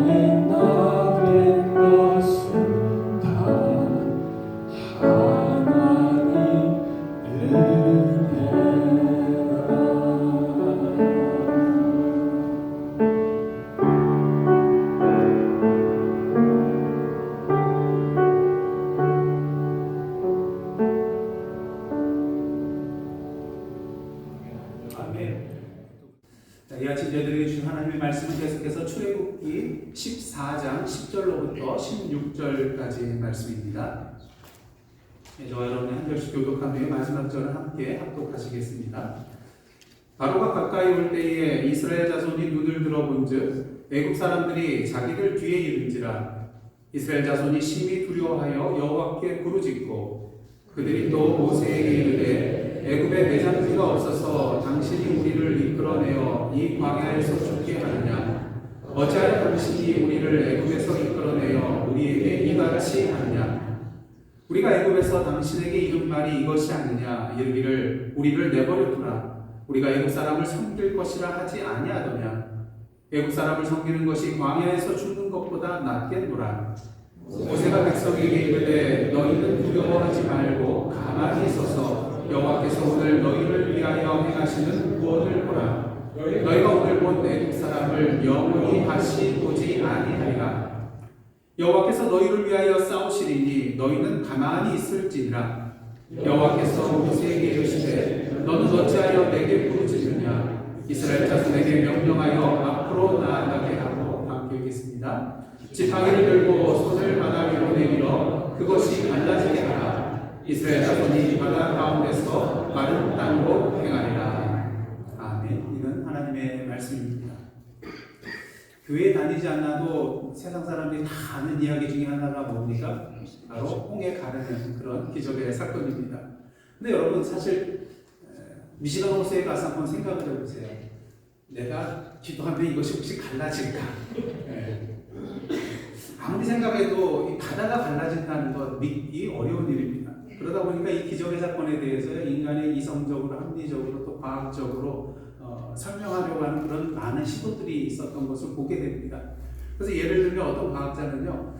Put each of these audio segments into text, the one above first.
나의 나된 것은 다 말씀은 계속해서 출애굽기 14장 10절로부터 16절까지의 말씀입니다. 저와 여러분이 한 절씩 교독한 후에 마지막 절을 함께 합독하시겠습니다. 바로가 가까이 올 때에 이스라엘 자손이 눈을 들어본즉 애굽 사람들이 자기들 뒤에 이른지라. 이스라엘 자손이 심히 두려워하여 여호와께 부르짖고 그들이 또 모세에게 이르되 애굽에 매장지가 없어서 당신이 우리를 이끌어내어 이 광야에서 죽게 하느냐? 어찌하여 당신이 우리를 애굽에서 이끌어내어 우리에게 이같이 하느냐? 우리가 애굽에서 당신에게 이른 말이 이것이 아니냐? 이르기를 우리를 내버려 두라. 우리가 애굽 사람을 섬길 것이라 하지 아니하더냐? 애굽 사람을 섬기는 것이 광야에서 죽는 것보다 낫겠노라. 모세가 백성에게 이르되 너희는 두려워하지 말고 가만히 있어서 여호와께서 오늘 너희를 위하여 행하시는 구원을 보라. 너희가 오늘 본 애굽 사람을 영원히 다시 보지 아니하리라. 여호와께서 너희를 위하여 싸우시리니 너희는 가만히 있을지니라. 여호와께서 모세에게 이르시되 너는 어찌하여 내게 부르짖느냐? 이스라엘 자손에게 명령하여 앞으로 나아가게 하고 함께 읽겠습니다. 지팡이를 들고 손을 바다 위로 내밀어 그것이 갈라지게 하라. 이스라엘 자손이 바다 가운데서 마른 땅으로 행하리라. 아멘. 이는 하나님의 말씀입니다. 교회 다니지 않아도 세상 사람들이 다 아는 이야기 중에 하나가 뭡니까? 바로 홍해 가르는 그런 기적의 사건입니다. 근데 여러분 사실 미시간 호수에 가서 한번 생각을 해보세요. 내가 기도하면 이것이 혹시 갈라질까? 아무리 생각해도 이 바다가 갈라진다는 것 믿기 어려운 일입니다. 그러다 보니까 이 기적의 사건에 대해서 인간의 이성적으로, 합리적으로 또 과학적으로 설명하려고 하는 그런 많은 시도들이 있었던 것을 보게 됩니다. 그래서 예를 들면 어떤 과학자는요,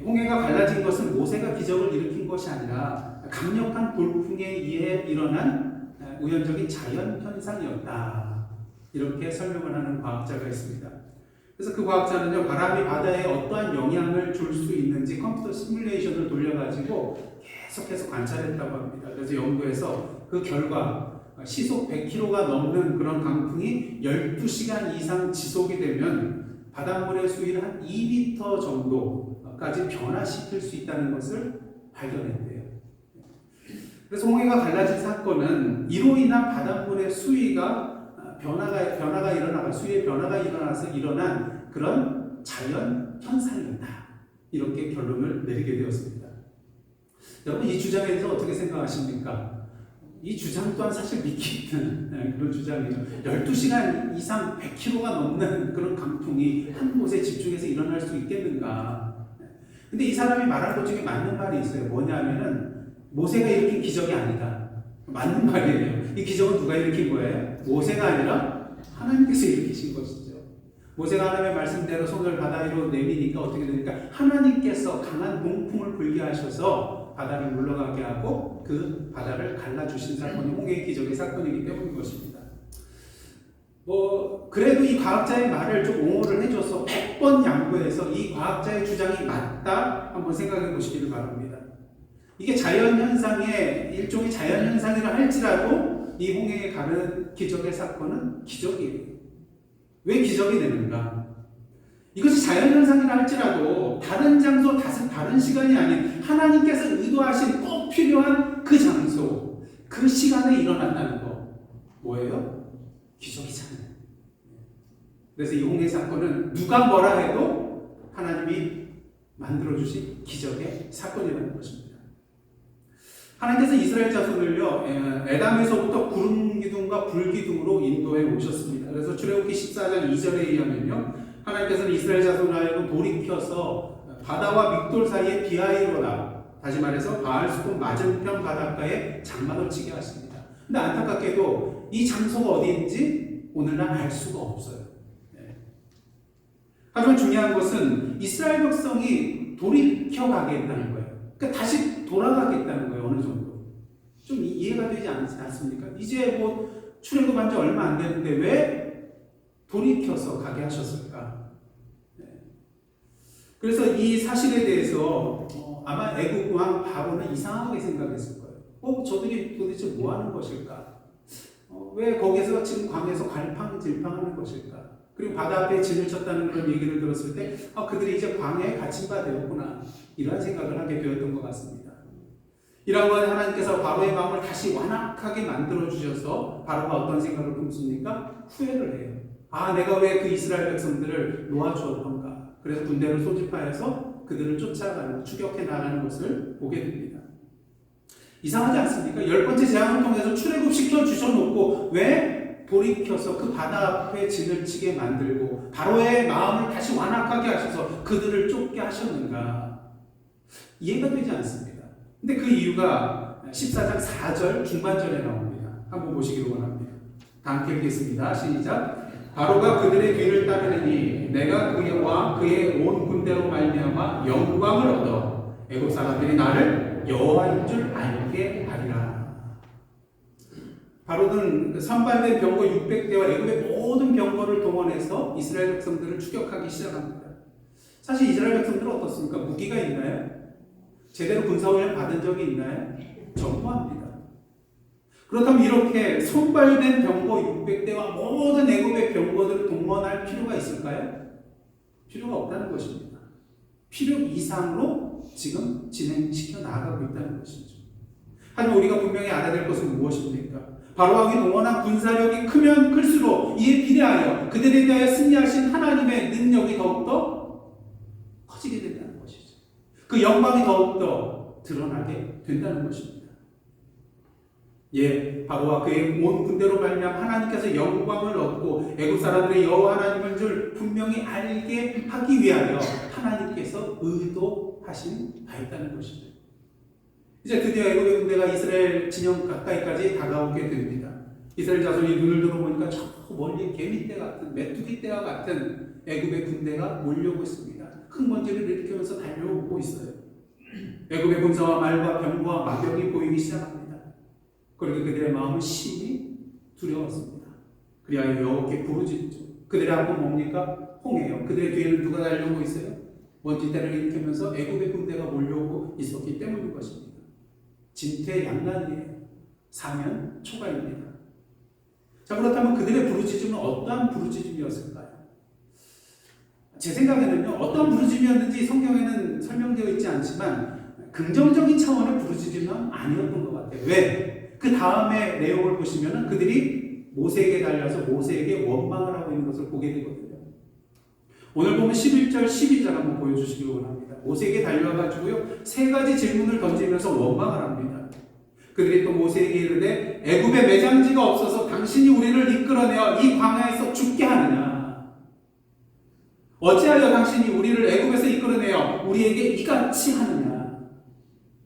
홍해가 갈라진 것은 모세가 기적을 일으킨 것이 아니라 강력한 돌풍에 의해 일어난 우연적인 자연 현상이었다. 이렇게 설명을 하는 과학자가 있습니다. 그래서 그 과학자는요, 바람이 바다에 어떠한 영향을 줄 수 있는지 컴퓨터 시뮬레이션을 돌려가지고 계속해서 관찰했다고 합니다. 그래서 연구해서 그 결과 시속 100km가 넘는 그런 강풍이 12시간 이상 지속이 되면 바닷물의 수위를 한 2m 정도까지 변화시킬 수 있다는 것을 발견했대요. 그래서 홍해가 갈라진 사건은 이로 인한 바닷물의 수위가 변화가 일어나고 수위의 변화가 일어나서 일어난 그런 자연 현상이다. 이렇게 결론을 내리게 되었습니다. 여러분 이 주장에 대해서 어떻게 생각하십니까? 이 주장 또한 사실 믿기 힘든 그런 주장이죠. 12시간 이상 100km가 넘는 그런 강풍이 한 곳에 집중해서 일어날 수 있겠는가? 근데 이 사람이 말한 것 중에 맞는 말이 있어요. 뭐냐면은 모세가 일으킨 기적이 아니다. 맞는 말이에요. 이 기적은 누가 일으킨 거예요? 모세가 아니라 하나님께서 일으키신 것이죠. 모세가 하나님의 말씀대로 손을 바다 위로 내미니까 어떻게 되니까 하나님께서 강한 동풍을 불게 하셔서 바다를 물러가게 하고 그 바다를 갈라주신 사건이 홍해의 기적의 사건이기 때문인 것입니다. 그래도 이 과학자의 말을 좀 옹호를 해줘서 100번 양보해서 이 과학자의 주장이 맞다 한번 생각해 보시기를 바랍니다. 이게 자연현상의 일종의 자연현상이라 할지라도 이 홍해에 가는 기적의 사건은 기적이에요. 왜 기적이 되는가? 이것이 자연현상이라 할지라도 다른 장소, 다른 시간이 아닌 하나님께서 의도하신 꼭 필요한 그 장소, 그 시간에 일어난다는 거. 뭐예요? 기적이잖아요. 그래서 이 홍해 사건은 누가 뭐라 해도 하나님이 만들어주신 기적의 사건이라는 것입니다. 하나님께서 이스라엘 자손을요, 에담에서부터 구름 기둥과 불 기둥으로 인도해 오셨습니다. 그래서 출애굽기 14장 2절에 의하면요, 하나님께서는 이스라엘 자손을 하여금 돌이켜서 바다와 믹돌 사이에 비하이로라, 다시 말해서 바알수콘 맞은편 바닷가에 장막을 치게 하십니다. 근데 안타깝게도 이 장소가 어디인지 오늘날 알 수가 없어요. 하지만 중요한 것은 이스라엘 백성이 돌이켜 가겠다는 거예요. 그러니까 다시 돌아가겠다는 거예요. 어느 정도. 좀 이해가 되지 않습니까? 이제 출애굽한 지 얼마 안 됐는데 왜 돌이켜서 가게 하셨을까? 그래서 이 사실에 대해서 아마 애국 왕 바로는 이상하게 생각했을 거예요. 저들이 도대체 뭐 하는 것일까? 왜 거기서 지금 광에서 갈팡질팡하는 것일까? 그리고 바다 앞에 진을 쳤다는 그런 얘기를 들었을 때 그들이 이제 광야에 갇힌 바 되었구나, 이러한 생각을 하게 되었던 것 같습니다. 이런 건 하나님께서 바로의 마음을 다시 완악하게 만들어 주셔서 바로가 어떤 생각을 품습니까? 후회를 해요. 내가 왜 그 이스라엘 백성들을 놓아주었던가. 그래서 군대를 소집하여서 그들을 쫓아가는, 추격해 나가는 것을 보게 됩니다. 이상하지 않습니까? 10번째 재앙을 통해서 출애굽시켜 주셔놓고 왜 돌이켜서 그 바다 앞에 진을 치게 만들고 바로의 마음을 다시 완악하게 하셔서 그들을 쫓게 하셨는가? 이해가 되지 않습니다. 근데 그 이유가 14장 4절 중반절에 나옵니다. 한번 보시기를 원합니다. 다 함께 읽겠습니다. 시작. 바로가 그들의 뒤를 따르니 내가 그의 왕 그의 온 군대로 말미암아 영광을 얻어 애굽 사람들이 나를 여호와인 줄 알게 하리라. 바로는 선발된 병거 600대와 애굽의 모든 병거를 동원해서 이스라엘 백성들을 추격하기 시작합니다. 사실 이스라엘 백성들은 어떻습니까? 무기가 있나요? 제대로 군사훈련 받은 적이 있나요? 전무합니다. 그렇다면 이렇게 선발된 병거 600대와 모든 애굽의 병거들을 동원할 필요가 있을까요? 필요가 없다는 것입니다. 필요 이상으로 지금 진행시켜 나가고 있다는 것이죠. 하지만 우리가 분명히 알아야 될 것은 무엇입니까? 바로 왕이 동원한 군사력이 크면 클수록 이에 비례하여 그들에 대하여 승리하신 하나님의 능력이 더욱더 커지게 된다는 것이죠. 그 영광이 더욱더 드러나게 된다는 것입니다. 바로와 그의 온 군대로 말미암아 하나님께서 영광을 얻고 애굽 사람들의 여호와 하나님을 줄 분명히 알게 하기 위하여 하나님께서 의도하신 바였다는 것이죠. 이제 드디어 애굽의 군대가 이스라엘 진영 가까이까지 다가오게 됩니다. 이스라엘 자손이 눈을 들어보니까 저 멀리 개미떼 같은, 메뚜기떼와 같은 애굽의 군대가 몰려오고 있습니다. 흙먼지를 일으키면서 달려오고 있어요. 애굽의 군사와 말과 병과 마병이 보이기 시작합니다. 그리고 그들의 마음은 심히 두려웠습니다. 그리하여 여호와께 부르짖죠. 그들의 앞은 뭡니까? 홍해요. 그들의 뒤에는 누가 달려오고 있어요? 먼지떼를 일으키면서 애굽의 군대가 몰려오고 있었기 때문인 것입니다. 진퇴양난이에요. 사면 초가입니다. 자, 그렇다면 그들의 부르짖음은 어떠한 부르짖음이었을까요? 제 생각에는요, 어떤 부르짖음이었는지 성경에는 설명되어 있지 않지만 긍정적인 차원의 부르짖음은 아니었던 것 같아요. 왜? 그 다음에 내용을 보시면 그들이 모세에게 달려서 모세에게 원망을 하고 있는 것을 보게 되거든요. 오늘 보면 11절, 12절 한번 보여주시기 원합니다. 모세에게 달려와가지고요, 3가지 질문을 던지면서 원망을 합니다. 그들이 또 모세에게 이르되 애굽에 매장지가 없어서 당신이 우리를 이끌어내어 이 광야에서 죽게 하느냐? 어찌하여 당신이 우리를 애굽에서 이끌어내어 우리에게 이같이 하느냐?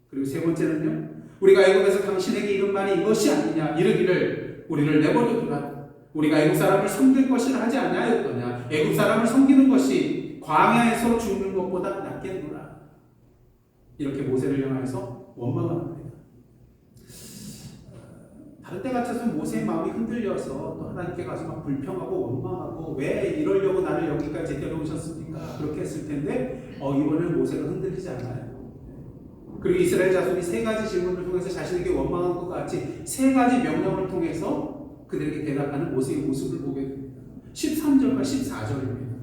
그리고 3번째는요, 우리가 애굽에서 당신에게 이른 말이 이것이 아니냐? 이르기를 우리를 내버려두라. 우리가 애굽 사람을 섬길 것이라 하지 아니하였더냐? 애굽 사람을 섬기는 것이 광야에서 죽는 것보다 낫겠노라. 이렇게 모세를 향해서 원망합니다. 다른 때 같아서는 모세의 마음이 흔들려서 또 하나님께 가서 막 불평하고 원망하고 왜 이러려고 나를 여기까지 데려오셨습니까? 그렇게 했을 텐데 이번에는 모세가 흔들리지 않아요. 그리고 이스라엘 자손이 3가지 질문을 통해서 자신에게 원망한 것 같이 3가지 명령을 통해서 그들에게 대답하는 모세의 모습을 보게 됩니다. 13절과 14절입니다.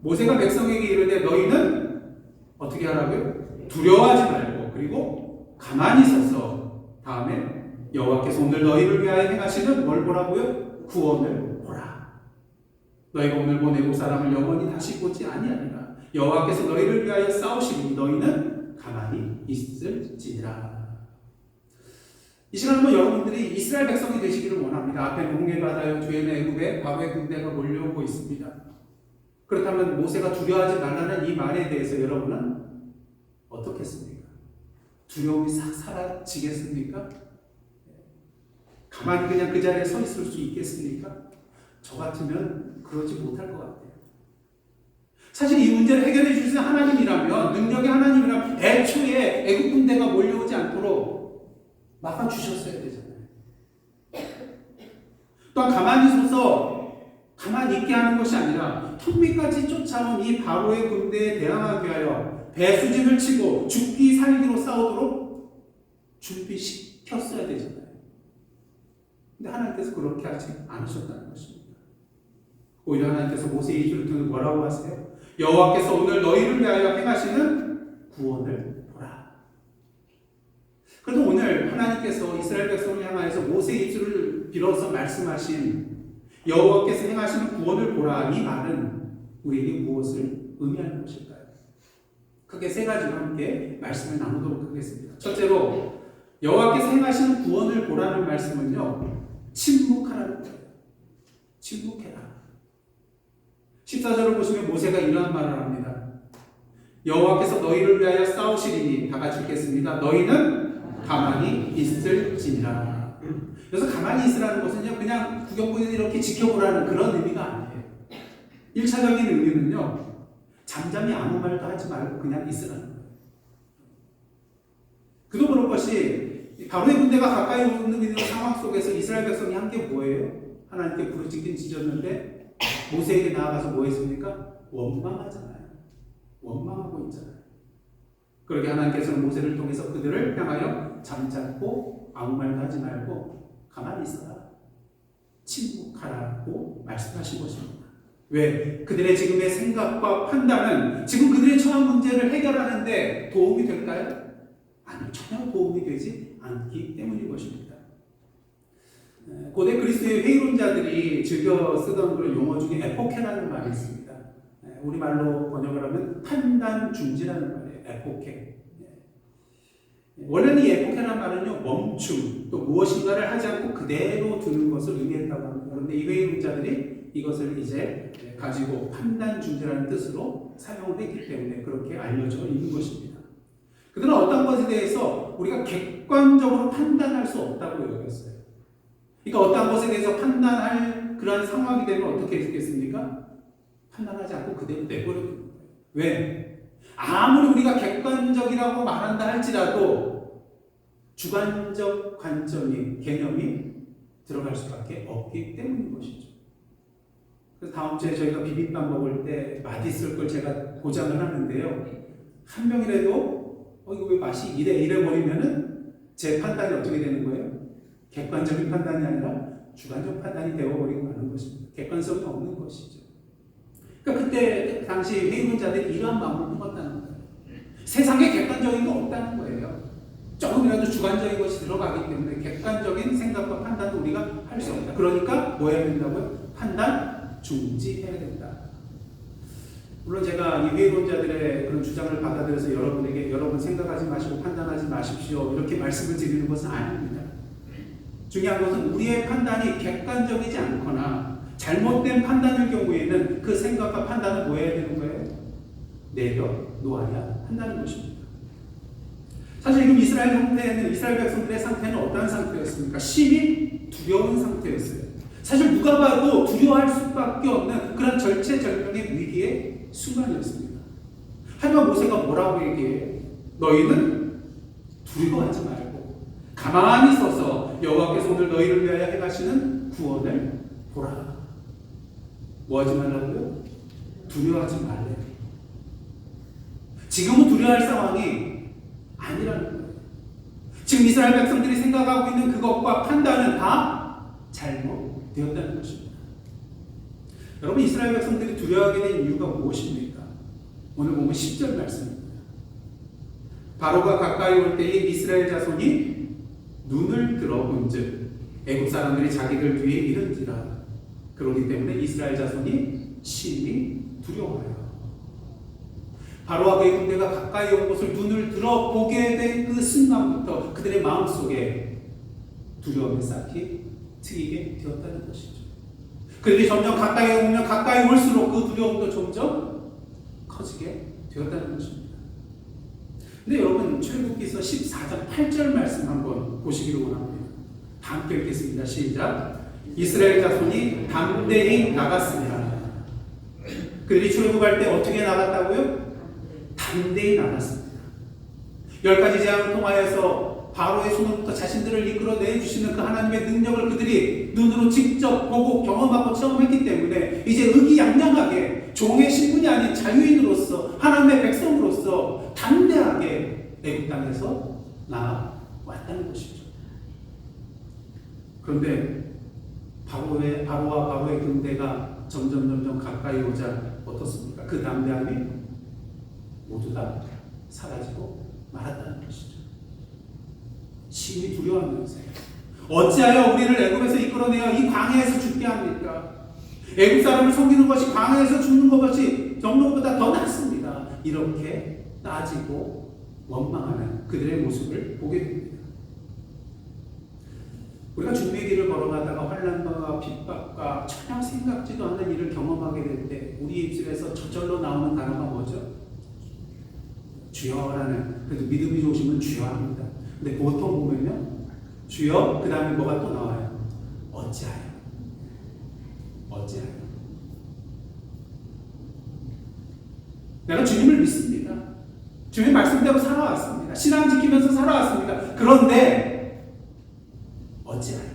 모세가 백성에게 이르되 너희는 어떻게 하라고요? 두려워하지 말고 그리고 가만히 서서 다음에 여호와께서 오늘 너희를 위하여 행하시는 뭘 보라고요? 구원을 보라. 너희가 오늘 본 애굽 사람을 영원히 다시 보지 아니하리라. 여호와께서 너희를 위하여 싸우시니 너희는 가만히 있을지니라. 이 시간은 여러분들이 이스라엘 백성이 되시기를 원합니다. 앞에는 홍해바다요, 뒤에는 애굽의 바로의 군대가 몰려오고 있습니다. 그렇다면 모세가 두려워하지 말라는 이 말에 대해서 여러분은 어떻겠습니까? 두려움이 싹 사라지겠습니까? 가만히 그냥 그 자리에 서 있을 수 있겠습니까? 저 같으면 그러지 못할 것 같아요. 사실 이 문제를 해결해 주신 하나님이라면, 능력의 하나님이라면 애초에 애국 군대가 몰려오지 않도록 막아주셨어야 되잖아요. 또한 가만히 서서 가만히 있게 하는 것이 아니라 턱밑까지 쫓아온 이 바로의 군대에 대항하기 위하여 배수진을 치고 죽기 살기로 싸우도록 준비시켰어야 되잖아요. 근데 하나님께서 그렇게 하지 않으셨다는 것입니다. 오히려 하나님께서 모세의 입술을 통해 뭐라고 하세요? 여호와께서 오늘 너희를 위하여 행하시는 구원을 보라. 그래도 오늘 하나님께서 이스라엘 백성을 향하여서 모세의 입술을 빌어서 말씀하신 여호와께서 행하시는 구원을 보라, 이 말은 우리에게 무엇을 의미하는 것일까요? 크게 세 가지로 함께 말씀을 나누도록 하겠습니다. 첫째로 여호와께서 행하시는 구원을 보라는 말씀은요, 침묵하라는 거예요. 침묵해라. 14절을 보시면 모세가 이러한 말을 합니다. 여호와께서 너희를 위하여 싸우시리니, 다 같이 읽겠습니다. 너희는 가만히 있을지니라. 그래서 가만히 있으라는 것은요, 그냥 구경꾼이 이렇게 지켜보라는 그런 의미가 아니에요. 1차적인 의미는요, 잠잠히 아무 말도 하지 말고 그냥 있으라는 거예요. 그도 그럴 것이 바로의 군대가 가까이 오는 있는 상황 속에서 이스라엘 백성이 한 게 뭐예요? 하나님께 부르짖긴 지졌는데 모세에게 나아가서 뭐 했습니까? 원망하잖아요. 원망하고 있잖아요. 그렇게 하나님께서는 모세를 통해서 그들을 향하여 잠잠고 아무 말도 하지 말고 가만히 있어라, 침묵하라고 말씀하신 것입니다. 왜? 그들의 지금의 생각과 판단은 지금 그들의 처한 문제를 해결하는데 도움이 될까요? 아니요, 전혀 도움이 되지 않기 때문인 것입니다. 고대 그리스도의 회의론자들이 즐겨 쓰던 그런 용어 중에 에포케라는 말이 있습니다. 우리말로 번역을 하면 판단 중지라는 말이에요. 에포케. 원래는 이 에포케라는 말은요, 멈춤, 또 무엇인가를 하지 않고 그대로 두는 것을 의미했다고 합니다. 그런데 이 회의론자들이 이것을 이제 가지고 판단 중지라는 뜻으로 사용을 했기 때문에 그렇게 알려져 있는 것입니다. 그들은 어떤 것에 대해서 우리가 객관적으로 판단할 수 없다고 여겼어요. 그러니까 어떤 것에 대해서 판단할 그러한 상황이 되면 어떻게 했겠습니까? 판단하지 않고 그대로 내버려두는 거예요. 왜? 아무리 우리가 객관적이라고 말한다 할지라도 주관적 관점이, 개념이 들어갈 수밖에 없기 때문인 것이죠. 그래서 다음 주에 저희가 비빔밥 먹을 때 맛있을 걸 제가 보장을 하는데요. 한 명이라도 이거 왜 맛이 이래 버리면은 제 판단이 어떻게 되는 거예요? 객관적인 판단이 아니라 주관적 판단이 되어버리고 마는 것입니다. 객관성이 없는 것이죠. 그러니까 그때 당시 회의론자들이 이러한 마음을 품었다는 거예요. 세상에 객관적인 거 없다는 거예요. 조금이라도 주관적인 것이 들어가기 때문에 객관적인 생각과 판단을 우리가 할 수 없다. 그러니까 뭐 해야 된다고요? 판단 중지해야 된다. 물론 제가 이 회의론자들의 그런 주장을 받아들여서 여러분에게 여러분 생각하지 마시고 판단하지 마십시오, 이렇게 말씀을 드리는 것은 아닙니다. 중요한 것은 우리의 판단이 객관적이지 않거나 잘못된 판단일 경우에는 그 생각과 판단을 뭐 해야 되는 거예요? 내려놓아야 한다는 것입니다. 사실 지금 이스라엘 백성들의 상태는 어떤 상태였습니까? 심히 두려운 상태였어요. 사실 누가 봐도 두려워할 수밖에 없는 그런 절체절명의 위기의 순간이었습니다. 하지만 모세가 뭐라고 얘기해요? 너희는 두려워하지 말고 가만히 서서 여호와께서 오늘 너희를 위하여 행하시는 구원을 보라. 뭐 하지 말라고요? 두려워하지 말래요. 지금은 두려워할 상황이 아니라는 거예요. 지금 이스라엘 백성들이 생각하고 있는 그것과 판단은 다 잘못되었다는 것입니다. 여러분, 이스라엘 백성들이 두려워하게 된 이유가 무엇입니까? 오늘 보면 10절 말씀입니다. 바로가 가까이 올 때에 이스라엘 자손이 눈을 들어 본즉 애굽 사람들이 자기들 뒤에 이른지라. 그렇기 때문에 이스라엘 자손이 심히 두려워해요. 바로와 그의 군대가 가까이 온 것을 눈을 들어보게 된 그 순간부터 그들의 마음속에 두려움이 쌓기 트이게 되었다는 것이죠. 그들이 점점 가까이 오면 가까이 올수록 그 두려움도 점점 커지게 되었다는 것입니다. 근데 여러분, 출애굽기서 14장 8절 말씀 한번 보시기를 원합니다. 다 함께 읽겠습니다. 시작. 이스라엘 자손이 담대히 나갔습니다. 그들이 출애굽할 때 어떻게 나갔다고요? 담대히 나갔습니다. 10가지 재앙을 통하여서 바로의 손으로부터 자신들을 이끌어내 주시는 그 하나님의 능력을 그들이 눈으로 직접 보고 경험하고 체험했기 때문에 이제 의기양양하게 종의 신분이 아닌 자유인으로서 하나님의 백성으로서 담대하게 애굽 땅에서 나왔다는 것이죠. 그런데 바로와 바로의 군대가 점점 가까이 오자 어떻습니까? 그 담대함이 모두 다 사라지고 말았다는 것이죠. 심히 두려워하면서요. 어찌하여 우리를 애굽에서 이끌어내어 이 광야에서 죽게 합니까? 애굽 사람을 속이는 것이 광야에서 죽는 것이 정록보다 더 낫습니다. 이렇게 따지고 원망하는 그들의 모습을 보게 됩니다. 우리가 주님의 길을 걸어가다가 환난과 핍박과 전혀 생각지도 않는 일을 경험하게 될 때 우리 입술에서 저절로 나오는 단어가 뭐죠? 주여라는, 그래도 믿음이 좋으시면 주여 합니다. 근데 보통 보면요, 주여 그 다음에 뭐가 또 나와요? 어찌하여. 내가 주님을 믿습니다. 주님 말씀대로 살아왔습니다. 신앙 지키면서 살아왔습니다. 그런데 어찌하여.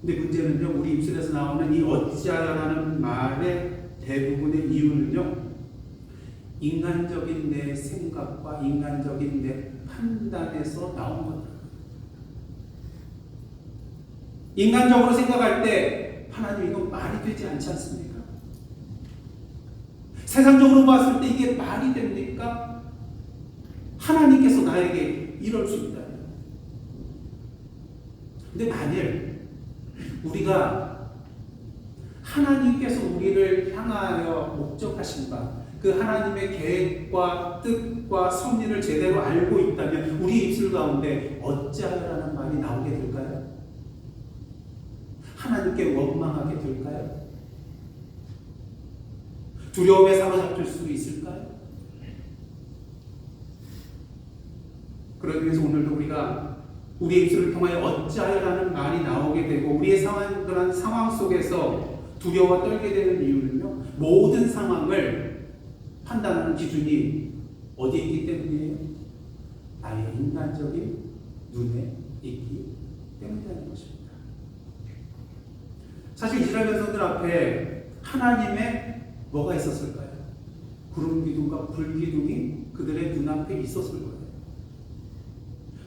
근데 문제는요, 우리 입술에서 나오는 이 어찌하여라는 말의 대부분의 이유는요, 인간적인 내 생각과 인간적인 내 판단에서 나온 겁니다. 인간적으로 생각할 때 하나님 이건 말이 되지 않지 않습니까? 세상적으로 봤을 때 이게 말이 됩니까? 하나님께서 나에게 이럴 수 있다. 근데 만일 우리가 하나님께서 우리를 향하여 목적하신 바, 그 하나님의 계획과 뜻과 섭리를 제대로 알고 있다면 우리 입술 가운데 어찌하여라는 말이 나오게 될까요? 하나님께 원망하게 될까요? 두려움에 사로잡힐 수 있을까요? 그러기 위해서 오늘도 우리가 우리의 입술을 통하여 어찌하여라는 말이 나오게 되고 우리의 그런 상황 속에서 두려워 떨게 되는 이유는요, 모든 상황을 판단하는 기준이 어디에 있기 때문이에요? 나의 인간적인 눈에 있기 때문이라는 것입니다. 사실 이스라엘 백성들 앞에 하나님의 뭐가 있었을까요? 구름 기둥과 불 기둥이 그들의 눈앞에 있었을 거예요.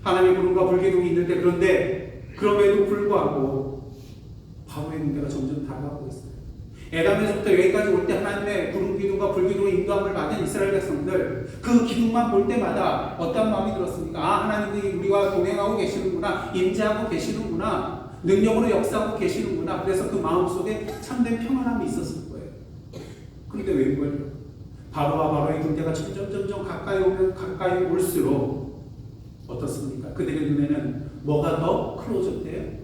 하나님의 구름과 불 기둥이 있는데, 그런데 그럼에도 불구하고 바로의 문제가 점점 다가오고 있어요. 에담에서부터 여기까지 올 때 하나님의 구름 기둥과 불 기둥의 인도함을 받은 이스라엘 백성들, 그 기둥만 볼 때마다 어떤 마음이 들었습니까? 아, 하나님이 우리와 동행하고 계시는구나, 임재하고 계시는구나, 능력으로 역사하고 계시는구나. 그래서 그 마음속에 참된 평안함이 있었을 거예요. 그런데 웬걸요? 바로와 바로의 군대가 점점 가까이 오면 가까이 올수록 어떻습니까? 그들의 눈에는 뭐가 더 클로즈돼요?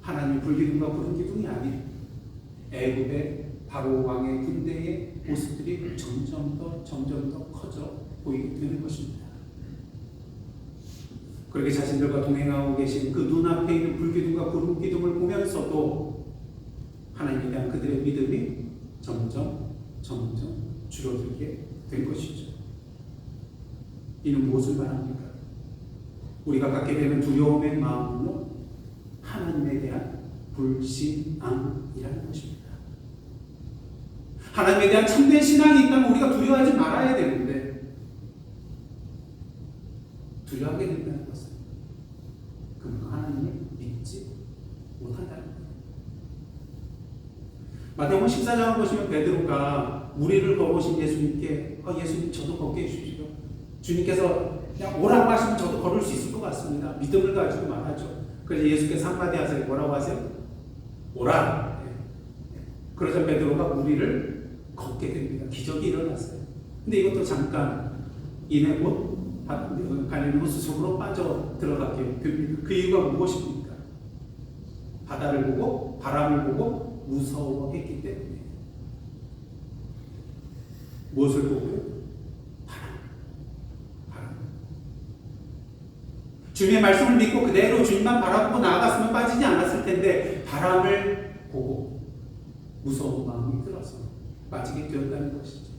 하나님 불기둥과 구름 기둥이 아닌 애굽의 바로 왕의 군대의 모습들이 점점 더 커져 보이게 되는 것입니다. 그렇게 자신들과 동행하고 계신 그 눈앞에 있는 불기둥과 구름 기둥을 보면서도 하나님에 대한 그들의 믿음이 점점 줄어들게 된 것이죠. 이는 무엇을 말합니까? 우리가 갖게 되는 두려움의 마음은 하나님에 대한 불신앙이라는 것입니다. 하나님에 대한 참된 신앙이 있다면 우리가 두려워하지 말아야 되는데 두려워하게 된다는 것은 그만큼 하나님을 믿지 못한다는 거예요. 마태복음 14장을 보시면 베드로가 무리를 걸어오신 예수님께 예수님 저도 걷게 해주십시오. 주님께서 그냥 오라고 하시면 저도 걸을 수 있을 것 같습니다. 믿음을 가지고 말하죠. 그래서 예수께서 한마디 하세요. 뭐라고 하세요? 오라. 그래서 베드로가 무리를 걷게 됩니다. 기적이 일어났어요. 근데 이것도 잠깐 이내 곧 갈릴리 호수 속으로 빠져 들어가게 됩니다. 그 이유가 무엇입니까? 바다를 보고 바람을 보고 무서워했기 때문에. 무엇을 보고요? 바람. 주님의 말씀을 믿고 그대로 주님만 바라보고 나아갔으면 빠지지 않았을 텐데 바람을 보고 무서운 마음이 들어서 빠지게 되었다는 것이죠.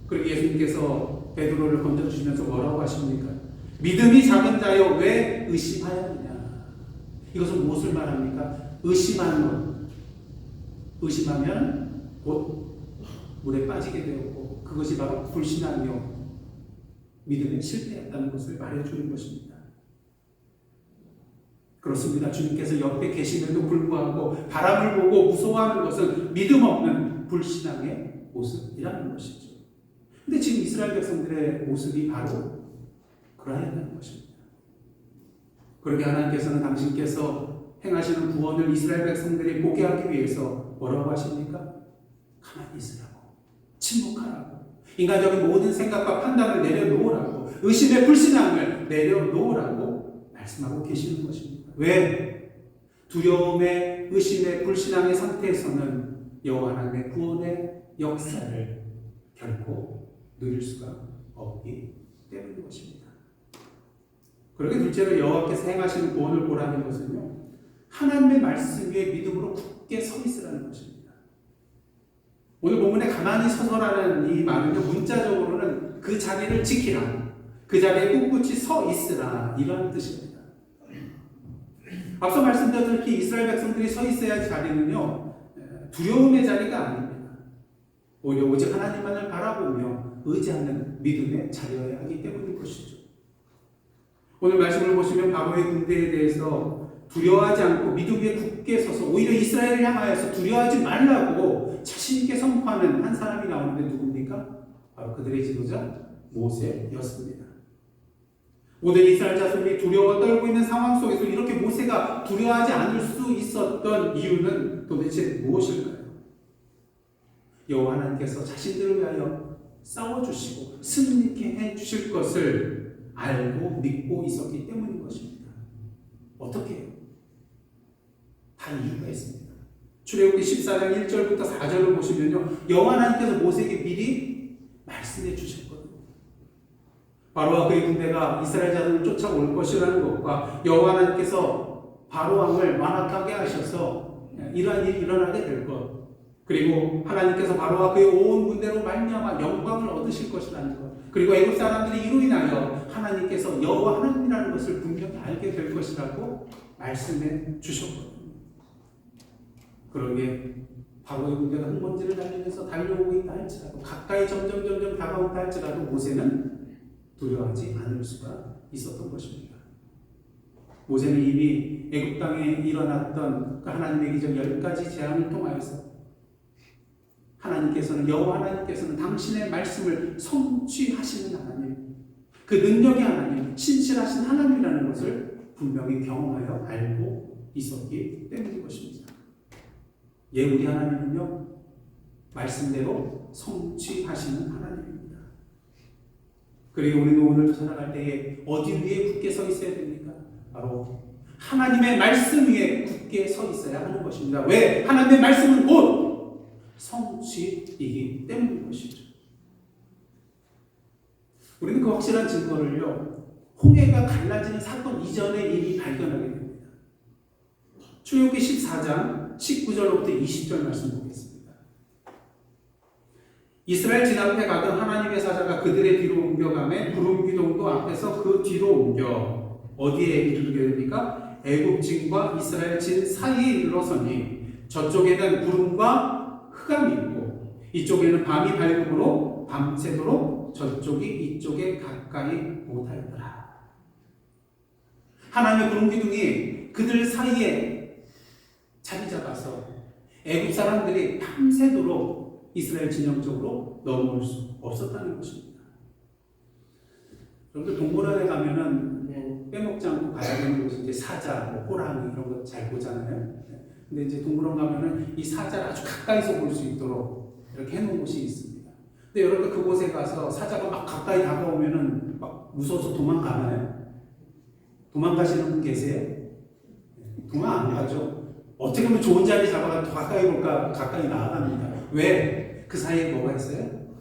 그리고 예수님께서 베드로를 건져주시면서 뭐라고 하십니까? 믿음이 작은 자여 왜 의심하였느냐? 이것은 무엇을 말합니까? 의심하면 곧 물에 빠지게 되었고 그것이 바로 불신앙이요 믿음의 실패였다는 것을 말해주는 것입니다. 그렇습니다. 주님께서 옆에 계심에도 불구하고 바람을 보고 무서워하는 것은 믿음 없는 불신앙의 모습이라는 것이죠. 근데 지금 이스라엘 백성들의 모습이 바로 그러해야 하는 것입니다. 그렇게 하나님께서는 당신께서 행하시는 구원을 이스라엘 백성들이 보게 하기 위해서 뭐라고 하십니까? 가만히 있으라고, 침묵하라고, 인간적인 모든 생각과 판단을 내려놓으라고, 의심의 불신앙을 내려놓으라고 말씀하고 계시는 것입니다. 왜? 두려움의, 의심의, 불신앙의 상태에서는 여호와 하나님의 구원의 역사를 결코 누릴 수가 없기 때문인 것입니다. 그렇게 둘째로 여호와께서 행하시는 구원을 보라는 것은요, 하나님의 말씀 위에 믿음으로 굳게 서 있으라는 것입니다. 오늘 본문에 가만히 서서라는 이 말은요, 문자적으로는 그 자리를 지키라, 그 자리에 꿋꿋이 서 있으라, 이런 뜻입니다. 앞서 말씀드렸듯이 이스라엘 백성들이 서 있어야 할 자리는요, 두려움의 자리가 아닙니다. 오히려 오직 하나님만을 바라보며 의지하는 믿음의 자리여야 하기 때문인 것이죠. 오늘 말씀을 보시면 바로의 군대에 대해서 두려워하지 않고 믿음 위에 굳게 서서 오히려 이스라엘을 향하여서 두려워하지 말라고 자신 있게 선포하는 한 사람이 나오는데 누굽니까? 바로 그들의 지도자 모세였습니다. 모든 이스라엘 자손이 두려워 떨고 있는 상황 속에서 이렇게 모세가 두려워하지 않을 수 있었던 이유는 도대체 무엇일까요? 여호와 하나님께서 자신들을 위하여 싸워주시고 승리케 해주실 것을 알고 믿고 있었기 때문인 것입니다. 어떻게 해요? 다 이유가 있습니다. 출애굽기 14장 1절부터 4절을 보시면요, 여호와 하나님께서 모세에게 미리 말씀해 주셨거든요. 바로와 그의 군대가 이스라엘 자손을 쫓아올 것이라는 것과 여호와 하나님께서 바로 왕을 완악하게 하셔서 이러한 일이 일어나게 될 것, 그리고 하나님께서 바로와 그의 온 군대로 말미암아 영광을 얻으실 것이라는 것, 그리고 애굽 사람들이 이로 인하여 하나님께서 여호와 하나님이라는 것을 분명히 알게 될 것이라고 말씀해 주셨거든요. 그러게 바로의 군대가 흙먼지를 달리면서 달려오고 있다 할지라도, 가까이 점점 다가온다 할지라도 모세는 두려워하지 않을 수가 있었던 것입니다. 모세는 이미 애굽 땅에 일어났던 그 하나님의 기적 10가지 재앙을 통하여서 하나님께서는, 여호와 하나님께서는 당신의 말씀을 성취하시는 하나님, 그 능력의 하나님, 신실하신 하나님이라는 것을 분명히 경험하여 알고 있었기 때문인 것입니다. 우리 하나님은요, 말씀대로 성취하시는 하나님입니다. 그리고 우리는 오늘 살아갈 때에 어디 위에 굳게 서 있어야 됩니까? 바로 하나님의 말씀 위에 굳게 서 있어야 하는 것입니다. 왜? 하나님의 말씀은 곧 성취이기 때문인 것이죠. 우리는 그 확실한 증거를요, 홍해가 갈라지는 사건 이전에 이미 발견하게 됩니다. 출애굽기 14장 19절로부터 20절 말씀 보겠습니다. 이스라엘 진 앞에 가던 하나님의 사자가 그들의 뒤로 옮겨가매 구름 기둥도 앞에서 그 뒤로 옮겨 어디에 이르게 됩니까? 애굽 진과 이스라엘 진 사이에 이르러서니 저쪽에는 구름과 흑암이 있고 이쪽에는 밤이 밝음으로 밤새도록 저쪽이 이쪽에 가까이 못하였더라. 하나님의 구름 기둥이 그들 사이에 자리 잡아서 애굽 사람들이 밤새도록 이스라엘 진영 쪽으로 넘어올 수 없었다는 것입니다. 여러분들 동물원에 가면은 뭐 빼먹지 않고 가야 되는 곳이 이제 사자, 뭐 호랑이 이런 거 잘 보잖아요. 근데 이제 동물원 가면은 이 사자를 아주 가까이서 볼 수 있도록 이렇게 해놓은 곳이 있습니다. 근데 여러분들 그곳에 가서 사자가 막 가까이 다가오면은 막 무서워서 도망가나요? 도망가시는 분 계세요? 도망 안 가죠. 어떻게 보면 좋은 자리 잡아가 더 가까이 볼까 가까이 나아갑니다. 왜? 그 사이에 뭐가 있어요?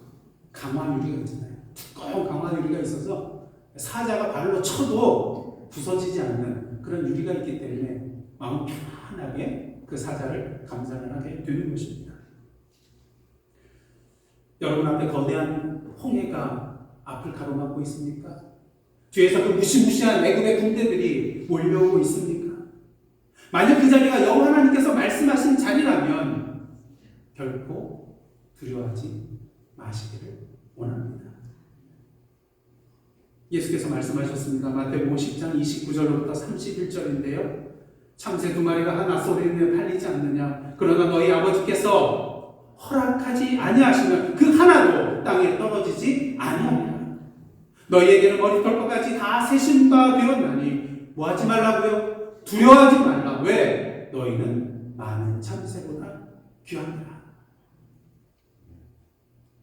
강화유리가 있잖아요. 두꺼운 강화유리가 있어서 사자가 발로 쳐도 부서지지 않는 그런 유리가 있기 때문에 마음 편하게 그 사자를 감상을 하게 되는 것입니다. 여러분 앞에 거대한 홍해가 앞을 가로막고 있습니까? 뒤에서 그 무시무시한 애굽의 군대들이 몰려오고 있습니까? 만약 그 자리가 여호와 하나님께서 말씀하신 자리라면 결코 두려워하지 마시기를 원합니다. 예수께서 말씀하셨습니다. 마태복음 10장 29절로부터 31절인데요. 참새 2마리가 하나 쏘리에 팔리지 않느냐. 그러나 너희 아버지께서 허락하지 아니하시면 그 하나도 땅에 떨어지지 아니하리라. 너희에게는 머리털까지 다 세신 바 되었나니 뭐하지 말라고요? 두려워하지 말라. 왜? 너희는 많은 참새보다 귀하니라.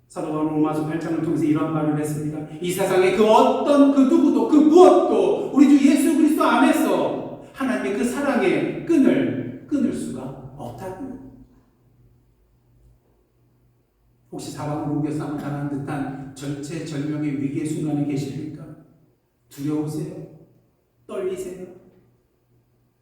사도 바울은 로마서 8장을 통해서 이런 말을 했습니다. 이 세상에 그 어떤 그 누구도 그 무엇도 우리 주 예수 그리스도 안에서 하나님의 그 사랑의 끈을 끊을 수가 없다고요. 혹시 사방으로 우겨싸고 당한 듯한 절체절명의 위기의 순간에 계십니까? 두려우세요? 떨리세요?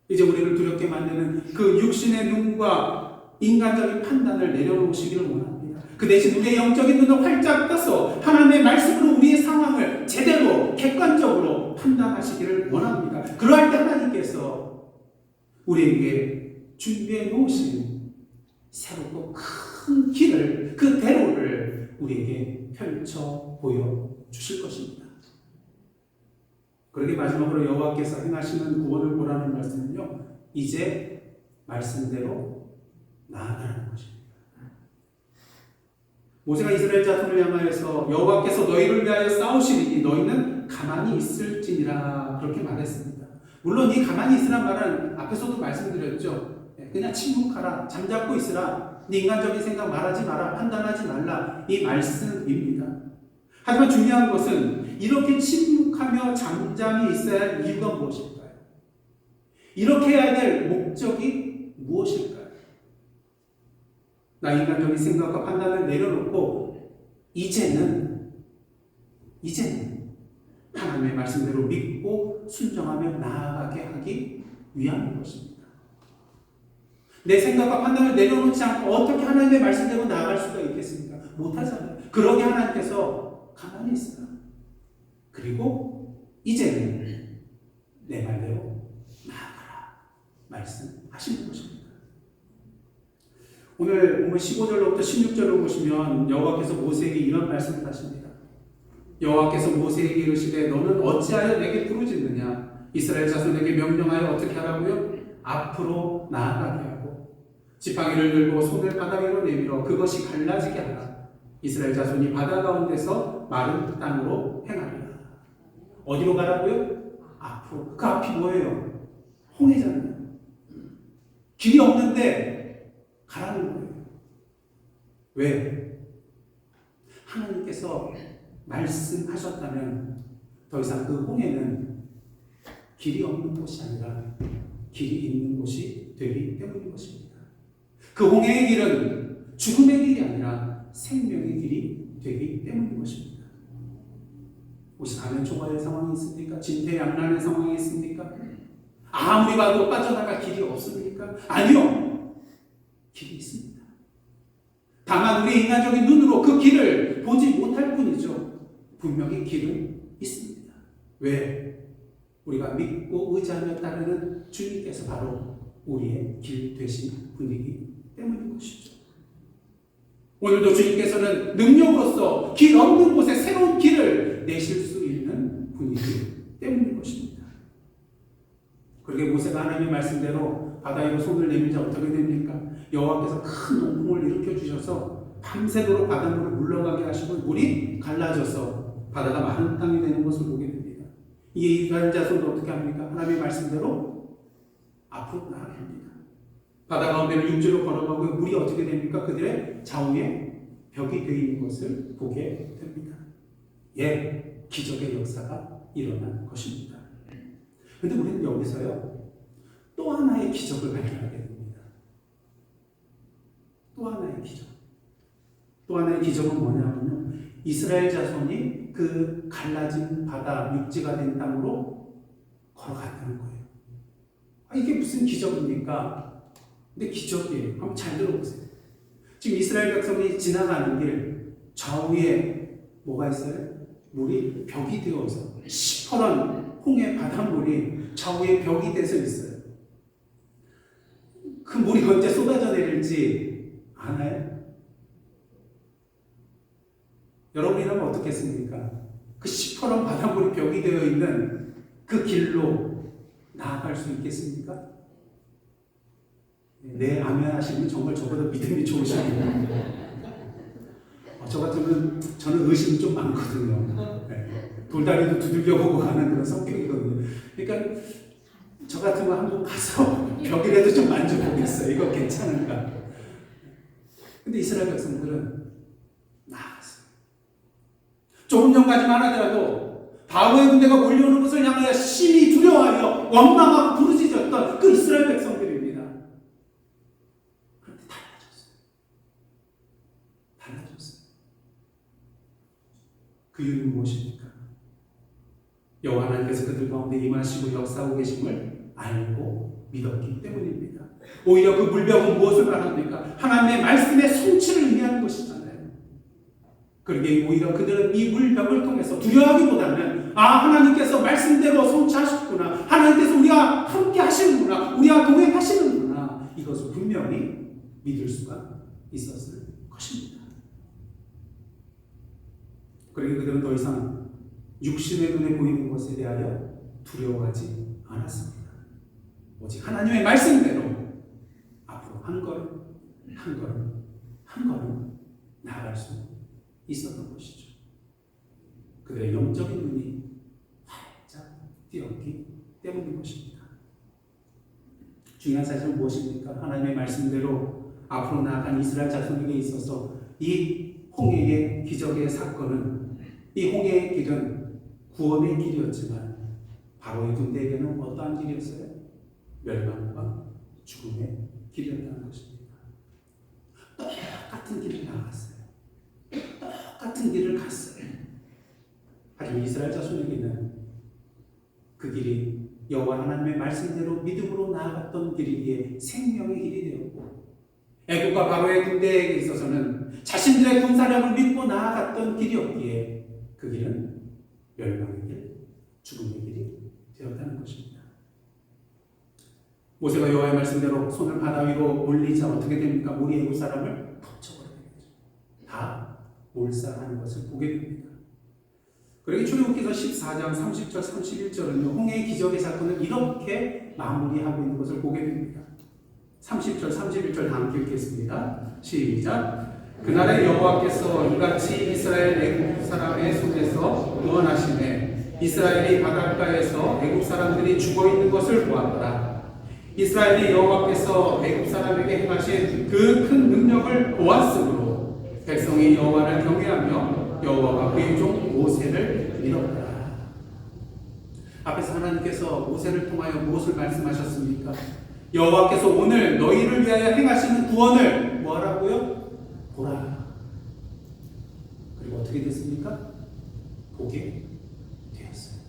이제 우리를 두렵게 만드는 그 육신의 눈과 인간적인 판단을 내려놓으시기를 원합니다. 그 대신 우리의 영적인 눈을 활짝 떠서 하나님의 말씀으로 우리의 상황을 제대로 객관적으로 판단하시기를 원합니다. 그러할 때 하나님께서 우리에게 준비해 놓으신 새롭고 큰 길을, 그 대로를 우리에게 펼쳐 보여주실 것입니다. 그러게 마지막으로 여호와께서 행하시는 구원을 보라는 말씀은요, 이제 말씀대로 나아가는 것입니다. 모세가 이스라엘 자손을 향하여서 여호와께서 너희를 위하여 싸우시리니 너희는 가만히 있을지니라 그렇게 말했습니다. 물론 이 가만히 있으란 말은 앞에서도 말씀드렸죠. 그냥 침묵하라, 잠잡고 있으라, 네 인간적인 생각 말하지 마라, 판단하지 말라, 이 말씀입니다. 하지만 중요한 것은 이렇게 침묵하며 잠잠히 있어야 할 이유가 무엇일까요? 이렇게 해야 될 목적이 무엇일까요? 나 인간적인 생각과 판단을 내려놓고 이제는 하나님의 말씀대로 믿고 순종하며 나아가게 하기 위한 것입니다. 내 생각과 판단을 내려놓지 않고 어떻게 하나님의 말씀대로 나아갈 수가 있겠습니까? 못하잖아요. 그러게 하나님께서 가만히 있으라. 그리고 이제는 내 말대로 나아가라 말씀하시는 것입니다. 오늘 보면 15절로부터 16절을 보시면 여호와께서 모세에게 이런 말씀을 하십니다. 여호와께서 모세에게 이르시되 너는 어찌하여 내게 부르짖느냐? 이스라엘 자손에게 명령하여 어떻게 하라고요? 앞으로 나아가게 하고 지팡이를 들고 손을 바다 위로 내밀어 그것이 갈라지게 하라. 이스라엘 자손이 바다 가운데서 마른 땅으로 행하리라. 어디로 가라고요? 앞으로. 그 앞이 뭐예요? 홍해잖아요. 길이 없는데 가라는 거예요. 왜? 하나님께서 말씀하셨다면 더 이상 그 홍해는 길이 없는 곳이 아니라 길이 있는 곳이 되기 때문인 것입니다. 그 홍해의 길은 죽음의 길이 아니라 생명의 길이 되기 때문인 것입니다. 혹시 가면 초과의 상황이 있습니까? 진퇴양난의 상황이 있습니까? 아무리 봐도 빠져나갈 길이 없습니까? 아니요. 길이 있습니다. 다만 우리 인간적인 눈으로 그 길을 보지 못할 뿐이죠. 분명히 길은 있습니다. 왜? 우리가 믿고 의지하며 따르는 주님께서 바로 우리의 길 되신 분이기 때문인 것이죠. 오늘도 주님께서는 능력으로서 길 없는 곳에 새로운 길을 내실 수 있는 분이기 때문인 것입니다. 그렇게 모세가 하나님의 말씀대로 바다 위로 손을 내밀자 어떻게 됩니까? 여호와께서 큰 동풍을 일으켜 주셔서 밤새도록 바닷물을 물러가게 하시고 물이 갈라져서 바다가 마른 땅이 되는 것을 보게 됩니다. 이 이스라엘 자손도 어떻게 합니까? 하나님의 말씀대로 앞으로 나아갑니다. 바다 가운데를 육지로 걸어가고 물이 어떻게 됩니까? 그들의 좌우에 벽이 되어 있는 것을 보게 됩니다. 예, 기적의 역사가 일어난 것입니다. 그런데 우리는 여기서요 또 하나의 기적을 발견하게 됩니다. 또 하나의 기적. 또 하나의 기적은 뭐냐면요, 이스라엘 자손이 그 갈라진 바다, 육지가 된 땅으로 걸어갔다는 거예요. 이게 무슨 기적입니까? 근데 기적이에요. 한번 잘 들어보세요. 지금 이스라엘 백성이 지나가는 길 좌우에 뭐가 있어요? 물이 벽이 되어서 시퍼런 홍해 바닷물이 좌우에 벽이 돼서 있어요. 그 물이 언제 쏟아져 내릴지 아나요? 여러분이라면 어떻겠습니까? 그 시퍼런 바닷물이 벽이 되어 있는 그 길로 나아갈 수 있겠습니까? 네, 아멘 하시면 정말 저보다 믿음이 좋으시네요. 저 같으면 저는 의심이 좀 많거든요. 네. 돌다리도 두들겨보고 가는 그런 성격이거든요. 그러니까 저 같으면 한번 가서 벽이라도 좀 만져보겠어요. 이거 괜찮은가? 근데 이스라엘 백성들은 나갔어요. 조금 전까지만 하더라도 바로의 군대가 몰려오는 것을 향하여 심히 두려워하여 원망하고 부르짖었던 그 이스라엘 백성들입니다. 그런데 달라졌어요. 그 이유는 무엇입니까? 여호와 하나님께서 그들 가운데 임하시고 역사하고 계심을 알고 믿었기 때문입니다. 오히려 그 물병은 무엇을 말합니까? 하나님의 말씀의 성취를 의미하는 것이잖아요. 그러게 오히려 그들은 이 물병을 통해서 두려워하기보다는 하나님께서 말씀대로 성취하셨구나, 하나님께서 우리와 함께 하시는구나, 우리와 동행하시는구나, 이것을 분명히 믿을 수가 있었을 것입니다. 그러게 그들은 더 이상 육신의 눈에 보이는 것에 대하여 두려워하지 않았습니다. 오직 하나님의 말씀대로 앞으로 한 걸음 나아갈 수 있었던 것이죠. 그들의 영적인 눈이 활짝 띄었기 때문인 것입니다. 중요한 사실은 무엇입니까? 하나님의 말씀대로 앞으로 나아간 이스라엘 자손에게 있어서 이 홍해의 기적의 사건은, 이 홍해의 길은 구원의 길이었지만 바로의 군대에게는 어떠한 길이었어요? 멸망과 죽음의 길이었다는 것입니다. 똑같은 길을 나갔어요. 똑같은 길을 갔어요. 하지만 이스라엘 자손에게는 그 길이 여호와 하나님의 말씀대로 믿음으로 나아갔던 길이기에 생명의 길이 되었고, 애국과 바로의 군대에게 있어서는 자신들의 군사력을 믿고 나아갔던 길이었기에 그 길은 멸망의 길, 죽음의 길이 되었다는 것입니다. 모세가 여호와의 말씀대로 손을 바다 위로 올리자 어떻게 됩니까? 물이 애국 사람을 덮쳐버리게 되죠. 다 몰살하는 것을 보게 됩니다. 그러기 출애굽기서 14장 30절 31절은요, 홍해의 기적의 사건을 이렇게 마무리하고 있는 것을 보게 됩니다. 30절 31절 다 함께 읽겠습니다. 시작. 그날에 여호와께서 이같이 이스라엘 애국 사람의 손에서 구원하시매 이스라엘이 바닷가에서 애국 사람들이 죽어 있는 것을 보았더라. 이스라엘이 여호와께서 애국 사람에게 행하신 그 큰 능력을 보았으므로 백성이 여호와를 경외하며 여호와가 그의 종 모세를 믿었다. 앞에서 하나님께서 모세를 통하여 무엇을 말씀하셨습니까? 여호와께서 오늘 너희를 위하여 행하시는 구원을 뭐하라고요? 보라. 그리고 어떻게 됐습니까? 보게 되었어요.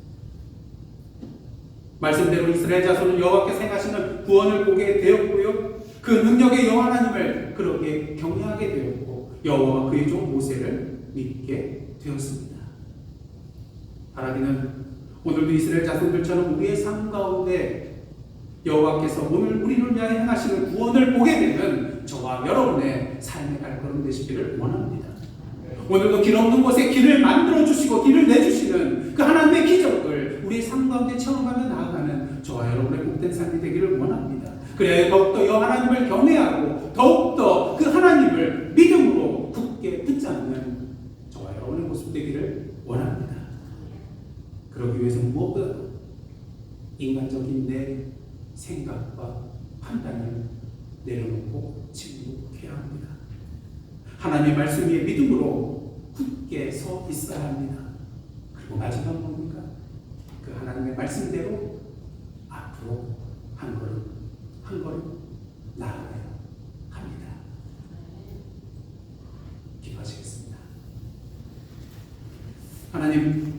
말씀대로 이스라엘 자손은 여호와께서 행하시는 구원을 보게 되었고요, 그 능력의 여호와 하나님을 그렇게 경외하게 되었고, 여호와와 그의 종 모세를 믿게 되었습니다. 바라기는 오늘도 이스라엘 자손들처럼 우리의 삶 가운데 여호와께서 오늘 우리를 위하여 행하시는 구원을 보게 되면 저와 여러분의 삶의 발걸음 되시기를 원합니다. 오늘도 길 없는 곳에 길을 만들어 주시고 길을 내주시는 그 하나님의 기적을 우리의 삶 가운데 체험하며 나아가는 저와 여러분의 복된 삶이 되기를 원합니다. 그래야 더욱더 여호와 하나님을 경외하고 더욱더 그 하나님을 믿음으로 굳게 붙잡는 저와 여러분의 모습 되기를 원합니다. 그러기 위해서 무엇보다 인간적인 내 생각과 판단을 내려놓고 침묵해야 합니다. 하나님의 말씀 위에 믿음으로 굳게 서 있어야 합니다. 그리고 마지막 뭡니까? 그 하나님의 말씀대로 앞으로 한 걸음 나아가야 합니다. 기도하시겠습니다. 하나님,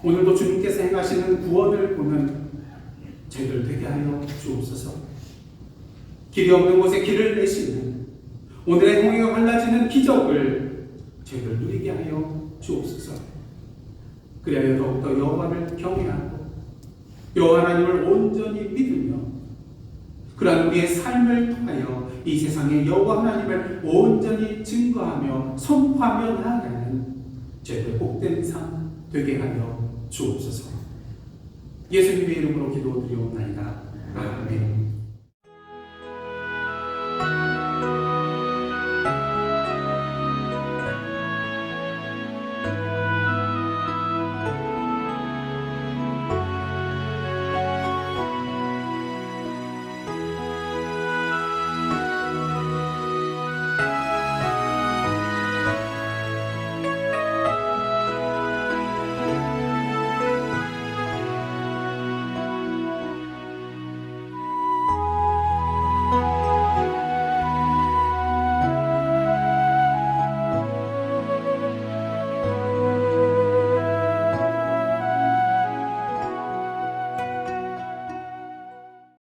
오늘도 주님께서 행하시는 구원을 보면 저희들 되게 하여 주옵소서. 길이 없는 곳에 길을 내시는 오늘의 홍해가 갈라지는 기적을 저희들 누리게 하여 주옵소서. 그래야 더욱더 여호와를 경외하고 여호와 하나님을 온전히 믿으며 그러한 우리의 삶을 통하여 이 세상에 여호와 하나님을 온전히 증거하며 선포하며 나아가는 저희들 복된 삶 되게 하여 주옵소서. 예수님의 이름으로 기도드리옵나이다. 아멘.